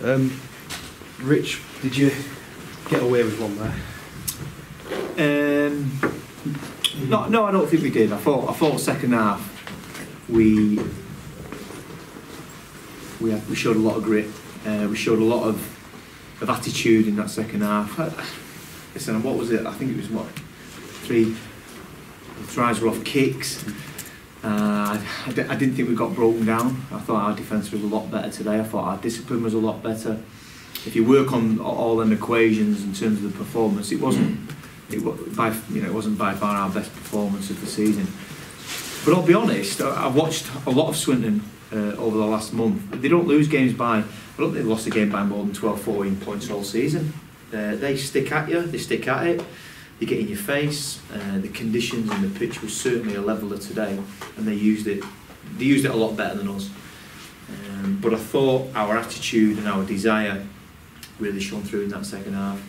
Rich, did you get away with one there? No, I don't think we did. I thought second half we showed a lot of grit. We showed a lot of attitude in that second half. Listen, what was it? I think it was 3 tries were off kicks. I didn't think we got broken down. I thought our defence was a lot better today. I thought our discipline was a lot better. If you work on all them equations in terms of the performance, it wasn't by far our best performance of the season. But I'll be honest, I've watched a lot of Swinton over the last month. They don't lose games by, I don't think they've lost a game by more than 12, 14 points all season. They stick at you, they stick at it, they get in your face. The conditions and the pitch was certainly a leveller today, and they used it a lot better than us. But I thought our attitude and our desire really shone through in that second half,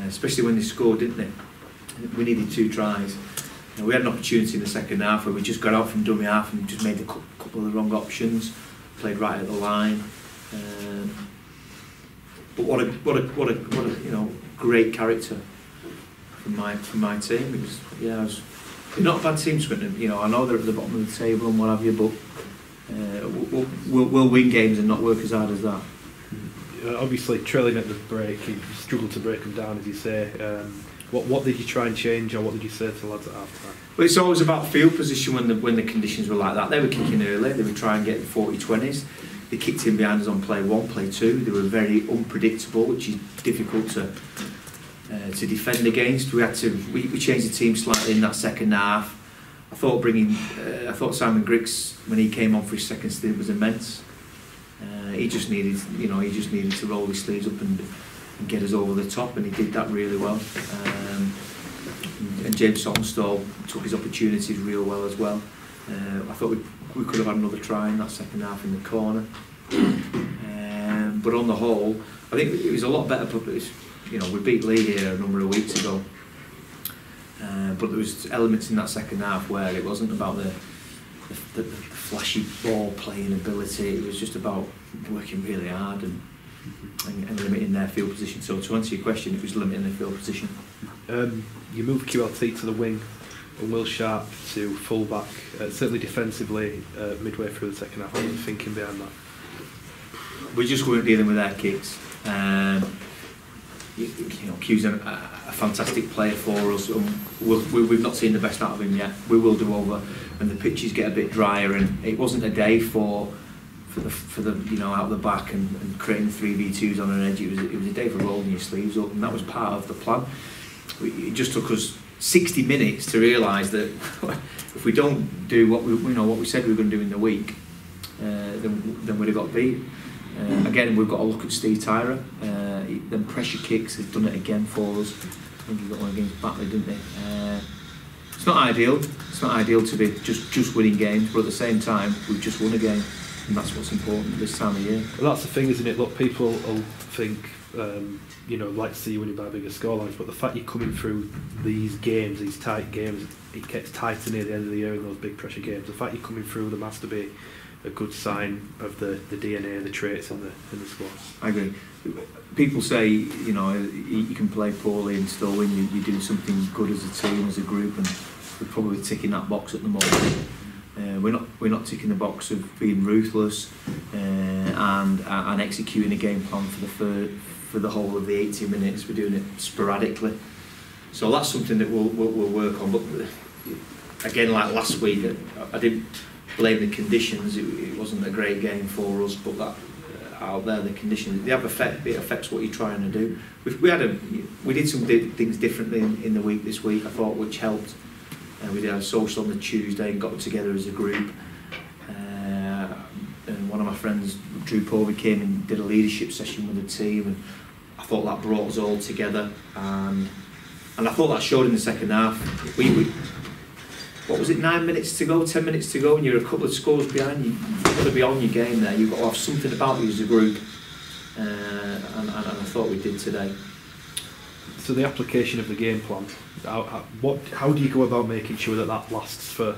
especially when they scored, didn't they? We needed 2 tries. We had an opportunity in the second half where we just got out from dummy half and just made a couple of the wrong options, played right at the line. But what a great character from my team. It was they're not a bad team, Swinton. I know they're at the bottom of the table and what have you, but we'll win games and not work as hard as that. Obviously, trailing at the break, you struggled to break them down, as you say. What did you try and change, or what did you say to the lads at half time? Well, it's always about field position when the conditions were like that. They were kicking early, they would try and get 40-20s. They kicked in behind us on play 1, play 2. They were very unpredictable, which is difficult to defend against. We changed the team slightly in that second half. I thought Simon Griggs, when he came on for his second stint, was immense. He just needed to roll his sleeves up and get us over the top, and he did that really well. And James Saltonstall took his opportunities real well as well. I thought we could have had another try in that second half in the corner. But on the whole, I think it was a lot better. We beat Lee here a number of weeks ago, but there was elements in that second half where it wasn't about the flashy ball playing ability. It was just about working really hard and limiting their field position. So to answer your question, it was limiting their field position. You moved QLT to the wing and Will Sharp to full back, certainly defensively midway through the second half. What were you thinking behind that? We just weren't dealing with their kicks. Q's a fantastic player for us, and we've not seen the best out of him yet. We will do over when the pitches get a bit drier, and it wasn't a day for the out of the back and creating 3v2s on an edge. It was a day for rolling your sleeves up, and that was part of the plan. It just took us 60 minutes to realise that if we don't do what we said we were going to do in the week, then we'd have got beat. Again, we've got to look at Steve Tyra. Them pressure kicks, he's done it again for us. I think he got one against Batley, didn't he? It's not ideal. It's not ideal to be just winning games, but at the same time, we've just won a game, and that's what's important this time of year. Well, that's the thing, isn't it? Look, people will think, like to see you winning by bigger scorelines, but the fact you're coming through these games, these tight games, it gets tighter near the end of the year in those big pressure games. The fact you're coming through them has to be a good sign of the DNA, the traits in the squad. I agree. People say you can play poorly and still win. You're doing something good as a team, as a group, and we're probably ticking that box at the moment. We're not ticking the box of being ruthless and executing a game plan for the whole of the 80 minutes. We're doing it sporadically, so that's something that we'll work on. But again, like last week, I didn't blame the conditions. It wasn't a great game for us, but that out there, the conditions, it affects what you're trying to do. We did some things differently in the week this week, I thought, which helped. We did a social on the Tuesday and got together as a group. And one of my friends, Drew Povey, came and did a leadership session with the team, and I thought that brought us all together. And I thought that showed in the second half. What was it, 9 minutes to go, 10 minutes to go, and you're a couple of scores behind. You've got to be on your game there. You've got to have something about you as a group, and I thought we did today. So the application of the game plan, how do you go about making sure that lasts for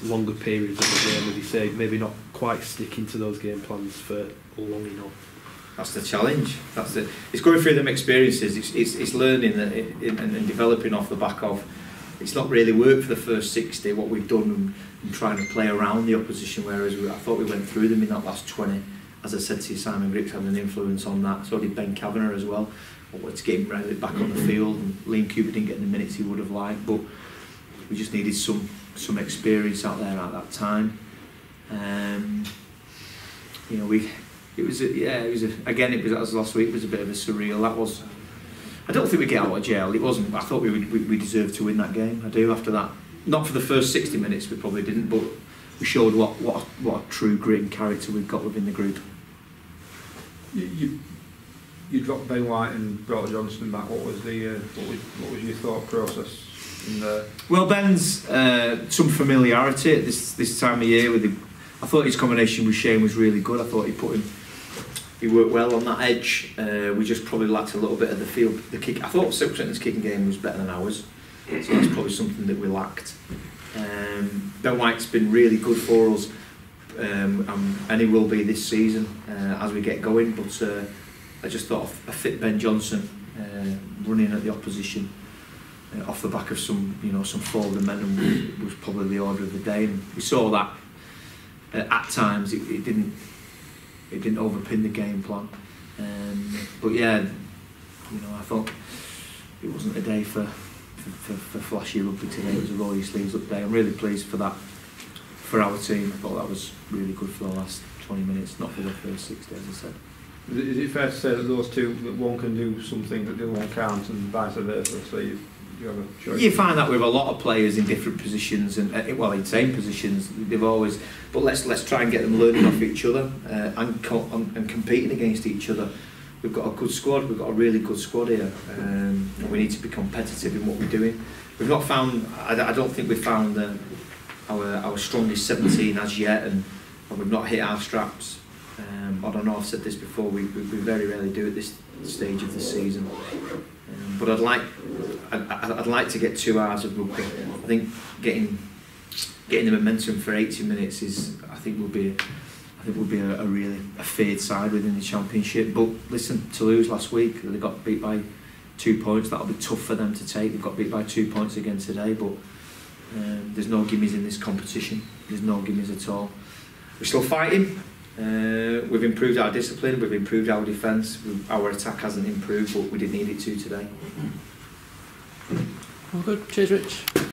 longer periods of the game, as you say, maybe not quite sticking to those game plans for long enough? that's the challenge. It's going through them experiences. It's learning and developing off the back of. It's not really worked for the first 60. What we've done and trying to play around the opposition, whereas I thought we went through them in that last 20. As I said to you, Simon Griggs had an influence on that. So did Ben Kavanagh as well. Let's get him right back on the field. And Liam Cooper didn't get the minutes he would have liked, but we just needed some experience out there at that time. You know, it was as last week. It was a bit of a surreal. That was. I don't think we get out of jail. It wasn't. I thought we deserved to win that game. I do after that. Not for the first 60 minutes. We probably didn't, but we showed what a true grit and character we've got within the group. You dropped Ben White and brought Johnson back. What was your thought process in there? Well, Ben's some familiarity at this time of year with him. I thought his combination with Shane was really good. I thought he worked well on that edge. We just probably lacked a little bit of the field, the kick. I thought Swinton's kicking game was better than ours, so that's probably something that we lacked. Ben White's been really good for us, and he will be this season as we get going. But I just thought a fit Ben Johnson running at the opposition off the back of some forward momentum was probably the order of the day, and we saw that at times it didn't overpin the game plan. But yeah, I thought it wasn't a day for flashy rugby today. It was a roll your sleeves up day. I'm really pleased for that for our team. I thought that was really good for the last 20 minutes, not for the first 60, as I said. Is it fair to say that those two, that one can do something that the other one can't, and vice versa? So you have a choice. You find that with a lot of players in different positions, and in same positions. They've always, but let's try and get them learning off each other and competing against each other. We've got a good squad. We've got a really good squad here, and we need to be competitive in what we're doing. We've not found. I don't think we've found our strongest 17 as yet, and we've not hit our straps. I don't know. I've said this before. We very rarely do at this stage of the season. But I'd like to get 2 hours of rugby. I think getting the momentum for 80 minutes will be a really feared side within the championship. But listen, Toulouse last week, they got beat by 2 points. That'll be tough for them to take. They've got beat by 2 points again today, but there's no gimmies in this competition. There's no gimmies at all. We're still fighting. We've improved our discipline, we've improved our defence. Our attack hasn't improved, but we didn't need it to today. All good. Cheers, Rich.